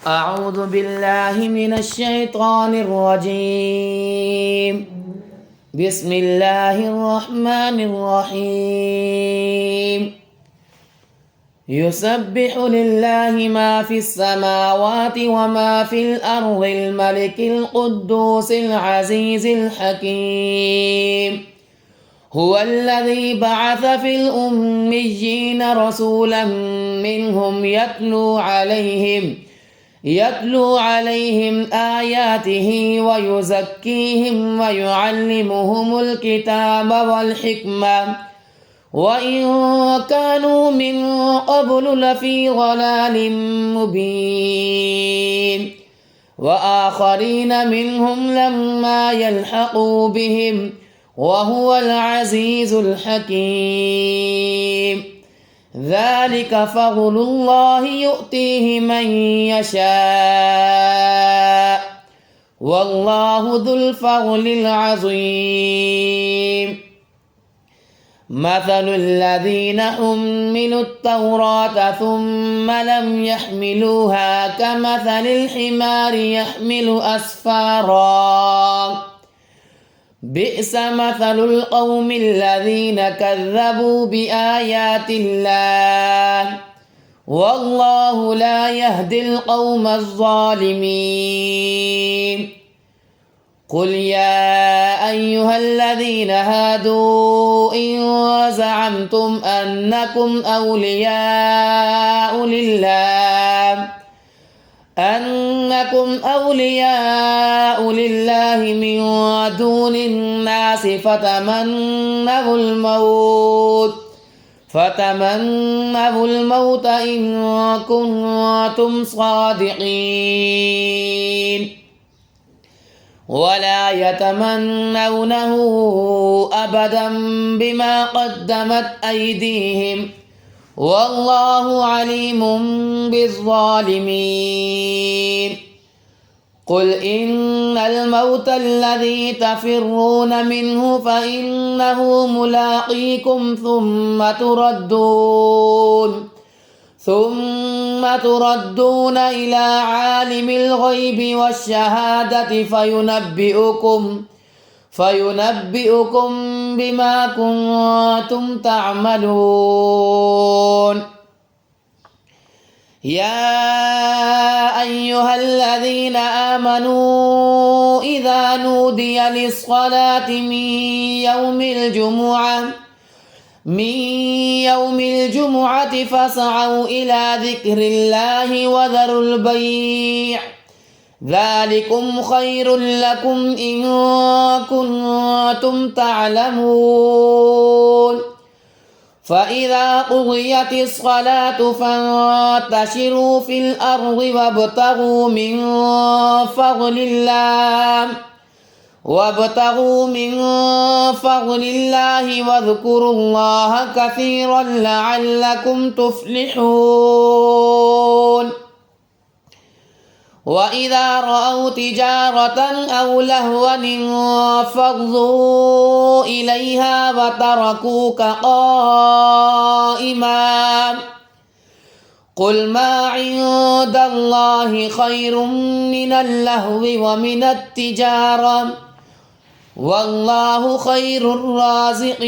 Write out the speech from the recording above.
أعوذ بالله من الشيطان الرجيم. بسم الله الرحمن الرحيم. يسبح لله ما في السماوات وما في الأرض الملك القدوس العزيز الحكيم. هو الذي بعث في الأميين رسولا منهم يتلو عليهم آياته ويزكيهم ويعلمهم الكتاب والحكمة وإن كانوا من قبل لفي ضلال مبين وآخرين منهم لما يلحقوا بهم وهو العزيز الحكيم. ذلك فضل الله يؤتيه من يشاء والله ذو الفضل العظيم. مثل الذين حملوا التوراة ثم لم يحملوها كمثل الحمار يحمل أسفارا بئس مثل القوم الذين كذبوا بآيات الله والله لا يهدي القوم الظالمين. قل يا أيها الذين هادوا إن زعمتم أنكم أولياء لله من دون الناس فتمنوا الموت إن كنتم صادقين ولا يتمنونه أبدا بما قدمت أيديهم والله عليم بالظالمين. قل إن الموت الذي تفرون منه فإنه ملاقيكم ثم تردون إلى عالم الغيب والشهادة فينبئكم بما كنتم تعملون. يا أيها الذين آمنوا إذا نودي للصلاة من يوم الجمعة فاسعوا إلى ذكر الله وذروا البيع ذلكم خير لكم إن كنتم تعلمون. فإذا قضيت الصلاة فانتشروا في الأرض وابتغوا من فضل الله واذكروا الله كثيرا لعلكم تفلحون. وإذا رأوا تجارة أو لهوا انفضوا إليها وتركوك قائما قل ما عند الله خير من اللهو ومن التجارة والله خير الرازقين.